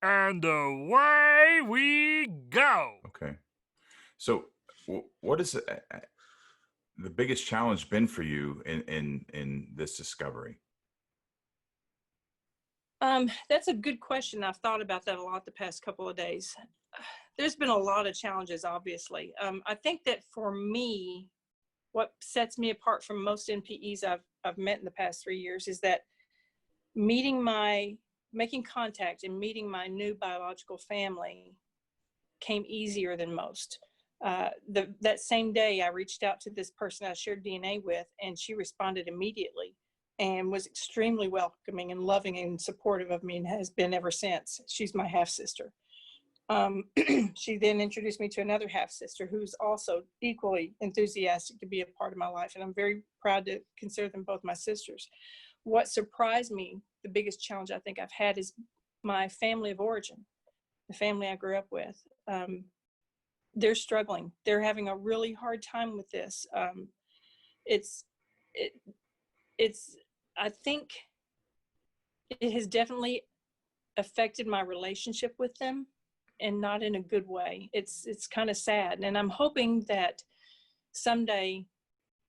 And away we go. Okay. So, what is the biggest challenge been for you in this discovery? That's a good question. I've thought about that a lot the past couple of days. There's been a lot of challenges, obviously. I think that for me, what sets me apart from most NPEs I've met in the past 3 years is that meeting my making contact and meeting my new biological family came easier than most. That same day, I reached out to this person I shared DNA with, and she responded immediately and was extremely welcoming and loving and supportive of me and has been ever since. She's my half sister. She then introduced me to another half sister who's also equally enthusiastic to be a part of my life, and I'm very proud to consider them both my sisters. What surprised me, the biggest challenge I think I've had, is my family of origin, the family I grew up with. They're struggling. They're having a really hard time with this. It's it, it's I think it has definitely affected my relationship with them, and not in a good way. It's kind of sad, and I'm hoping that someday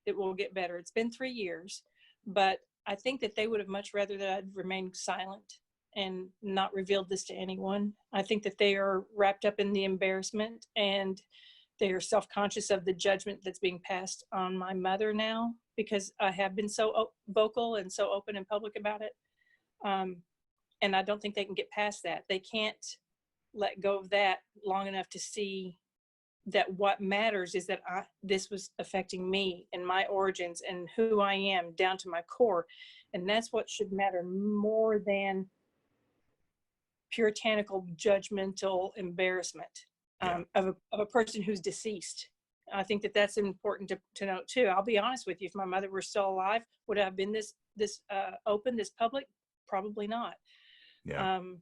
it will get better. It's been 3 years, but I think that they would have much rather that I'd remained silent and not revealed this to anyone. I think that they are wrapped up in the embarrassment, and they are self-conscious of the judgment that's being passed on my mother now, because I have been so vocal and so open and public about it. Um, and I don't think they can get past that. They can't let go of that long enough to see that what matters is that this was affecting me and my origins and who I am down to my core. And that's what should matter more than puritanical, judgmental embarrassment Yeah. of a person who's deceased. I think that that's important to note too. I'll be honest with you. If my mother were still alive, would I have been this open, this public? Probably not. Yeah. Um,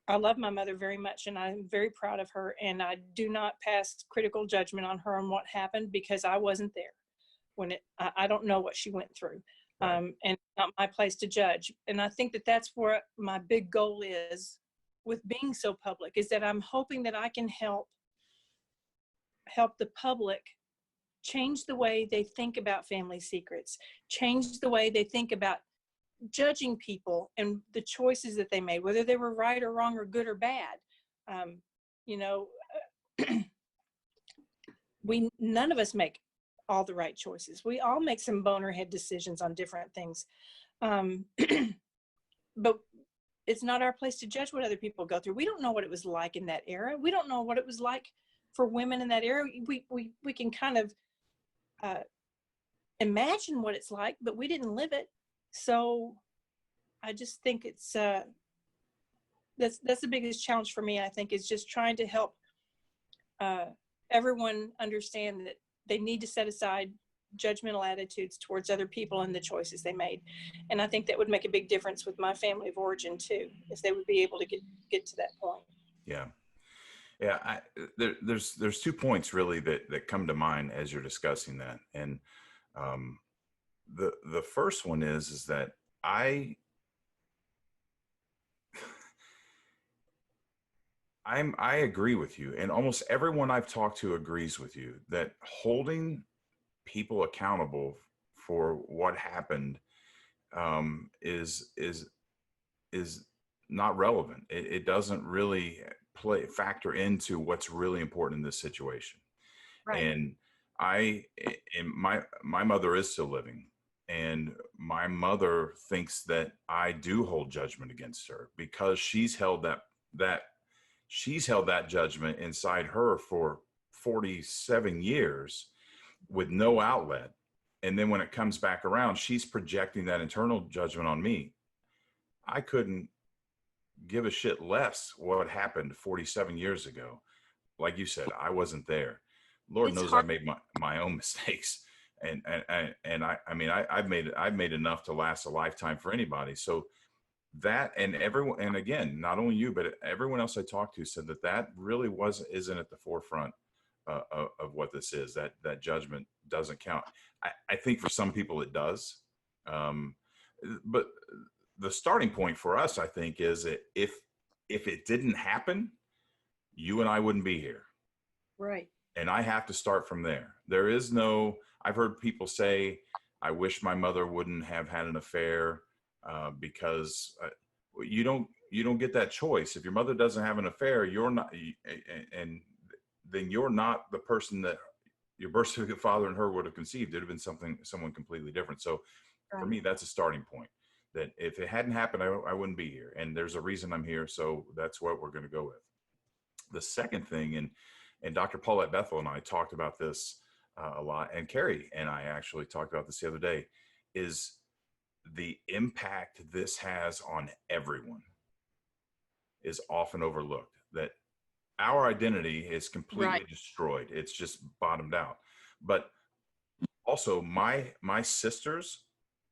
I love my mother very much, and I'm very proud of her. And I do not pass critical judgment on her and what happened, because I wasn't there when I don't know what she went through, Right. and it's not my place to judge. And I think that that's where my big goal is with being so public, is that I'm hoping that I can help the public change the way they think about family secrets, change the way they think about judging people and the choices that they made, whether they were right or wrong or good or bad. Um, you know, we none of us make all the right choices. We all make some bonerhead decisions on different things, um, but it's not our place to judge what other people go through. We don't know what it was like in that era. We don't know what it was like for women in that era. We can kind of uh, imagine what it's like, but we didn't live it. So I just think it's that's the biggest challenge for me. I think is just trying to help uh, everyone understand that they need to set aside judgmental attitudes towards other people and the choices they made. And I think that would make a big difference with my family of origin too, if they would be able to get to that point. Yeah. Yeah. There's 2 points really that come to mind as you're discussing that. And um, the first one is that I I agree with you, and almost everyone I've talked to agrees with you that holding people accountable for what happened is not relevant. It doesn't really factor into what's really important in this situation. Right. And I, and my mother is still living, and my mother thinks that I do hold judgment against her because that she's held that judgment inside her for 47 years with no outlet. And then when it comes back around, she's projecting that internal judgment on me. I couldn't give a shit less what happened 47 years ago. Like you said, I wasn't there. Lord It's knows I hard. made my own mistakes. I've made enough to last a lifetime for anybody. So that, and everyone, and again, not only you, but everyone else I talked to said that really isn't at the forefront of what this is. That judgment doesn't count. I think for some people it does, but the starting point for us, I think, is that if it didn't happen, you and I wouldn't be here. Right. And I have to start from there. There is no, I've heard people say, I wish my mother wouldn't have had an affair, because you don't get that choice. If your mother doesn't have an affair, you're not, and then you're not the person that your birth certificate father and her would have conceived. It would have been someone completely different. So for me, that's a starting point, that if it hadn't happened, I wouldn't be here. And there's a reason I'm here. So that's what we're going to go with. The second thing, and Dr. Paulette Bethel and I talked about this a lot, and Carrie and I actually talked about this the other day, is the impact this has on everyone is often overlooked. That our identity is completely destroyed. It's just bottomed out. But also my sisters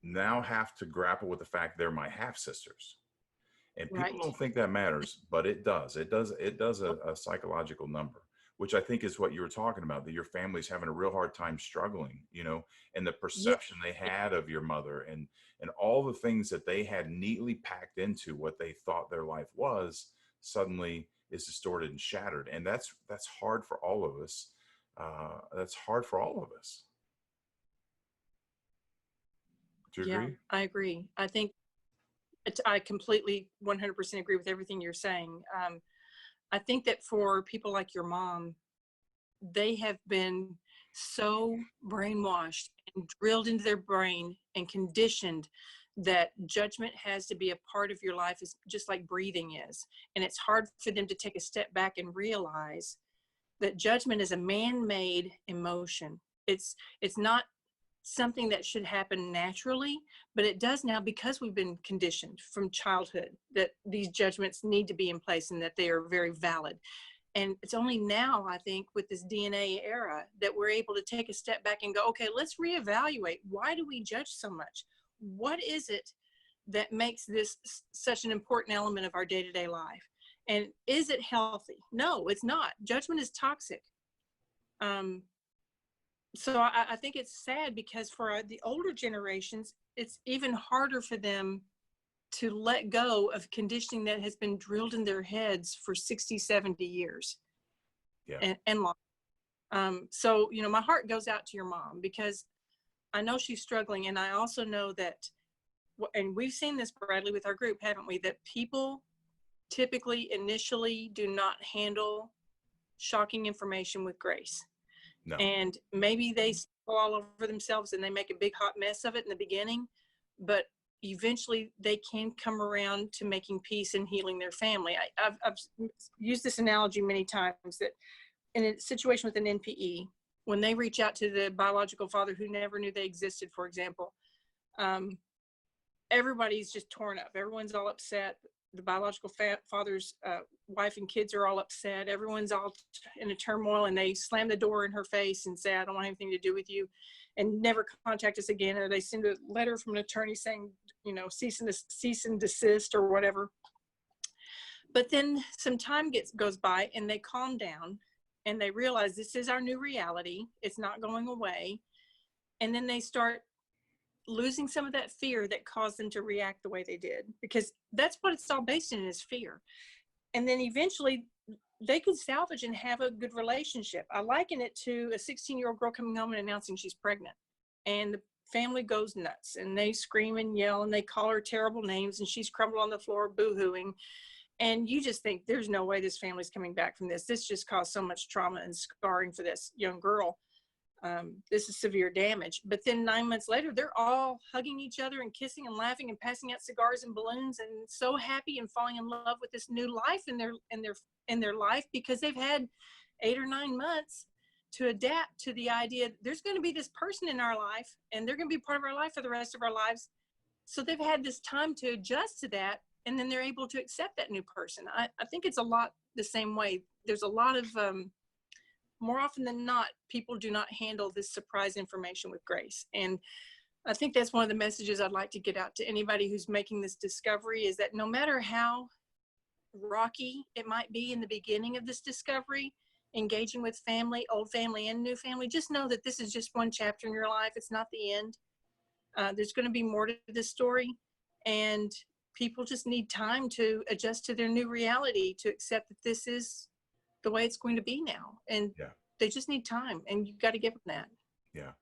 now have to grapple with the fact they're my half sisters. And people don't think that matters, but it does. It does a psychological number, which I think is what you were talking about, that your family's having a real hard time struggling, and the perception they had of your mother and all the things that they had neatly packed into what they thought their life was suddenly is distorted and shattered. And that's hard for all of us. That's hard for all of us. Do you agree? I agree. I think I completely 100% agree with everything you're saying. I think that for people like your mom, they have been so brainwashed and drilled into their brain and conditioned that judgment has to be a part of your life, is just like breathing is. And it's hard for them to take a step back and realize that judgment is a man-made emotion. It's not something that should happen naturally, but it does now, because we've been conditioned from childhood that these judgments need to be in place and that they are very valid. And it's only now, I think, with this DNA era that we're able to take a step back and go, okay, let's reevaluate. Why do we judge so much? What is it that makes this such an important element of our day-to-day life? And is it healthy? No, it's not. Judgment is toxic. So I think it's sad, because for the older generations, it's even harder for them to let go of conditioning that has been drilled in their heads for 60, 70 years and long. So, my heart goes out to your mom, because I know she's struggling. And I also know that, and we've seen this, Bradley, with our group, haven't we, that people typically initially do not handle shocking information with grace. No. And maybe they fall all over themselves and they make a big hot mess of it in the beginning, but eventually they can come around to making peace and healing their family. I've used this analogy many times, that in a situation with an NPE, when they reach out to the biological father who never knew they existed, for example, everybody's just torn up. Everyone's all upset. The biological father's wife and kids are all upset. Everyone's all in a turmoil, and they slam the door in her face and say, I don't want anything to do with you, and never contact us again. Or they send a letter from an attorney saying, cease and desist or whatever. But then some time goes by, and they calm down and they realize this is our new reality. It's not going away. And then they start losing some of that fear that caused them to react the way they did, because that's what it's all based in, is fear. And then eventually they could salvage and have a good relationship. I liken it to a 16-year-old girl coming home and announcing she's pregnant, and the family goes nuts and they scream and yell and they call her terrible names, and she's crumbled on the floor boo-hooing. And you just think, there's no way this family's coming back from this. This just caused so much trauma and scarring for this young girl. This is severe damage. But then 9 months later, they're all hugging each other and kissing and laughing and passing out cigars and balloons, and so happy and falling in love with this new life in their life, because they've had 8 or 9 months to adapt to the idea there's going to be this person in our life, and they're going to be part of our life for the rest of our lives. So they've had this time to adjust to that, and then they're able to accept that new person. I think it's a lot the same way. There's a lot of more often than not, people do not handle this surprise information with grace. And I think that's one of the messages I'd like to get out to anybody who's making this discovery, is that no matter how rocky it might be in the beginning of this discovery, engaging with family, old family and new family, just know that this is just one chapter in your life. It's not the end. There's going to be more to this story. And people just need time to adjust to their new reality, to accept that this is the way it's going to be now. And Yeah. they just need time, and you've got to give them that. Yeah.